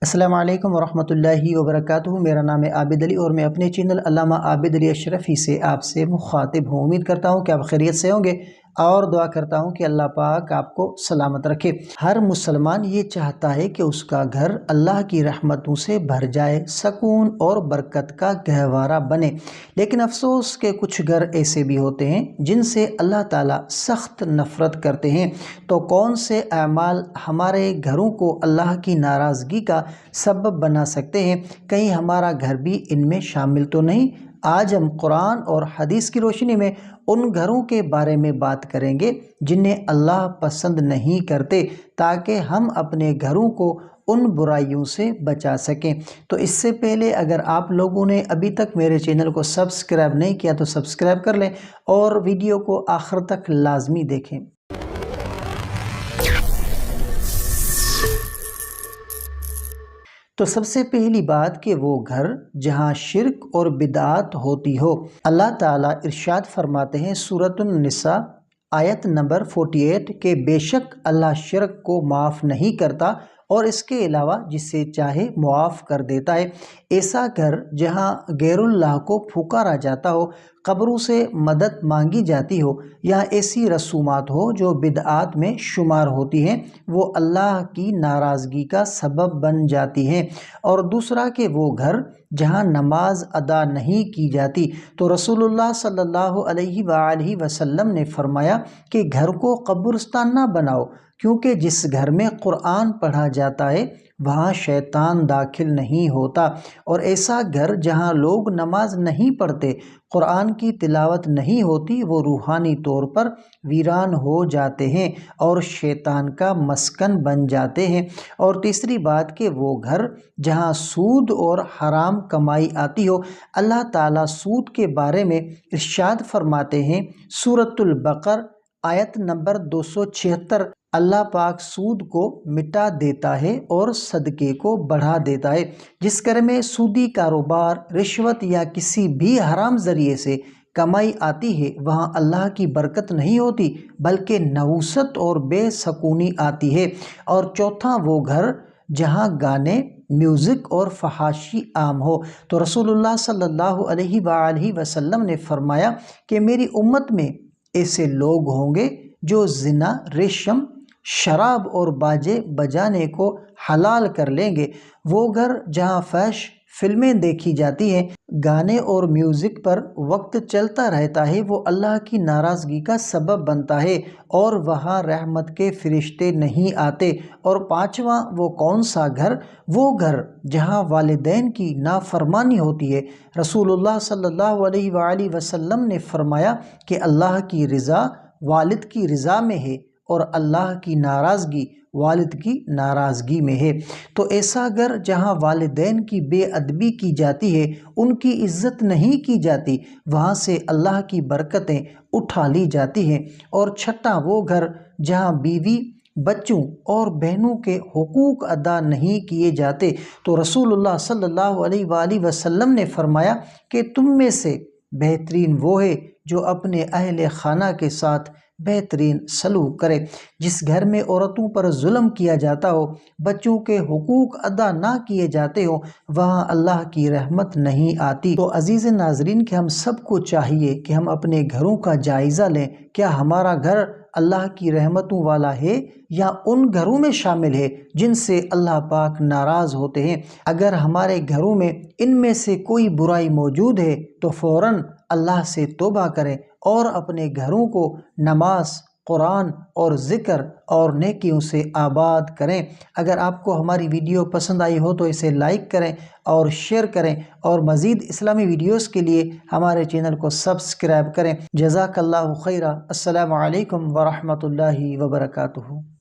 السلام علیکم ورحمۃ اللہ وبرکاتہ۔ میرا نام ہے عابد علی اور میں اپنے چینل علامہ عابد علی اشرفی سے آپ سے مخاطب ہوں۔ امید کرتا ہوں کہ آپ خیریت سے ہوں گے اور دعا کرتا ہوں کہ اللہ پاک آپ کو سلامت رکھے۔ ہر مسلمان یہ چاہتا ہے کہ اس کا گھر اللہ کی رحمتوں سے بھر جائے، سکون اور برکت کا گہوارہ بنے، لیکن افسوس کہ کچھ گھر ایسے بھی ہوتے ہیں جن سے اللہ تعالیٰ سخت نفرت کرتے ہیں۔ تو کون سے اعمال ہمارے گھروں کو اللہ کی ناراضگی کا سبب بنا سکتے ہیں؟ کہیں ہمارا گھر بھی ان میں شامل تو نہیں؟ آج ہم قرآن اور حدیث کی روشنی میں ان گھروں کے بارے میں بات کریں گے جنہیں اللہ پسند نہیں کرتے، تاکہ ہم اپنے گھروں کو ان برائیوں سے بچا سکیں۔ تو اس سے پہلے اگر آپ لوگوں نے ابھی تک میرے چینل کو سبسکرائب نہیں کیا تو سبسکرائب کر لیں اور ویڈیو کو آخر تک لازمی دیکھیں۔ تو سب سے پہلی بات کہ وہ گھر جہاں شرک اور بدعات ہوتی ہو۔ اللہ تعالیٰ ارشاد فرماتے ہیں سورۃ النساء آیت نمبر 48 کہ بے شک اللہ شرک کو معاف نہیں کرتا اور اس کے علاوہ جسے چاہے معاف کر دیتا ہے۔ ایسا گھر جہاں غیر اللہ کو پھکارا جاتا ہو، قبروں سے مدد مانگی جاتی ہو یا ایسی رسومات ہو جو بدعات میں شمار ہوتی ہیں، وہ اللہ کی ناراضگی کا سبب بن جاتی ہیں۔ اور دوسرا کہ وہ گھر جہاں نماز ادا نہیں کی جاتی، تو رسول اللہ صلی اللہ علیہ وآلہ وسلم نے فرمایا کہ گھر کو قبرستان نہ بناؤ، کیونکہ جس گھر میں قرآن پڑھا جاتا ہے وہاں شیطان داخل نہیں ہوتا، اور ایسا گھر جہاں لوگ نماز نہیں پڑھتے، قرآن کی تلاوت نہیں ہوتی، وہ روحانی طور پر ویران ہو جاتے ہیں اور شیطان کا مسکن بن جاتے ہیں۔ اور تیسری بات کہ وہ گھر جہاں سود اور حرام کمائی آتی ہو۔ اللہ تعالیٰ سود کے بارے میں ارشاد فرماتے ہیں سورۃ البقرہ آیت نمبر 276، اللہ پاک سود کو مٹا دیتا ہے اور صدقے کو بڑھا دیتا ہے۔ جس گھر میں سودی کاروبار، رشوت یا کسی بھی حرام ذریعے سے کمائی آتی ہے وہاں اللہ کی برکت نہیں ہوتی بلکہ نحوست اور بے سکونی آتی ہے۔ اور چوتھا وہ گھر جہاں گانے، میوزک اور فحاشی عام ہو۔ تو رسول اللہ صلی اللہ علیہ وآلہ وسلم نے فرمایا کہ میری امت میں ایسے لوگ ہوں گے جو زنا، ریشم، شراب اور باجے بجانے کو حلال کر لیں گے۔ وہ گھر جہاں فحش فلمیں دیکھی جاتی ہیں، گانے اور میوزک پر وقت چلتا رہتا ہے، وہ اللہ کی ناراضگی کا سبب بنتا ہے اور وہاں رحمت کے فرشتے نہیں آتے۔ اور پانچواں وہ کون سا گھر؟ وہ گھر جہاں والدین کی نافرمانی ہوتی ہے۔ رسول اللہ صلی اللہ علیہ وآلہ وسلم نے فرمایا کہ اللہ کی رضا والد کی رضا میں ہے اور اللہ کی ناراضگی والد کی ناراضگی میں ہے۔ تو ایسا گھر جہاں والدین کی بے ادبی کی جاتی ہے، ان کی عزت نہیں کی جاتی، وہاں سے اللہ کی برکتیں اٹھا لی جاتی ہیں۔ اور چھٹا وہ گھر جہاں بیوی، بچوں اور بہنوں کے حقوق ادا نہیں کیے جاتے، تو رسول اللہ صلی اللہ علیہ وآلہ وسلم نے فرمایا کہ تم میں سے بہترین وہ ہے جو اپنے اہل خانہ کے ساتھ بہترین سلوک کرے۔ جس گھر میں عورتوں پر ظلم کیا جاتا ہو، بچوں کے حقوق ادا نہ کیے جاتے ہوں، وہاں اللہ کی رحمت نہیں آتی۔ تو عزیز ناظرین کہ ہم سب کو چاہیے کہ ہم اپنے گھروں کا جائزہ لیں، کیا ہمارا گھر اللہ کی رحمتوں والا ہے یا ان گھروں میں شامل ہے جن سے اللہ پاک ناراض ہوتے ہیں؟ اگر ہمارے گھروں میں ان میں سے کوئی برائی موجود ہے تو فوراً اللہ سے توبہ کریں اور اپنے گھروں کو نماز، قرآن اور ذکر اور نیکیوں سے آباد کریں۔ اگر آپ کو ہماری ویڈیو پسند آئی ہو تو اسے لائک کریں اور شیئر کریں، اور مزید اسلامی ویڈیوز کے لیے ہمارے چینل کو سبسکرائب کریں۔ جزاک اللہ خیرہ۔ السلام علیکم ورحمۃ اللہ وبرکاتہ۔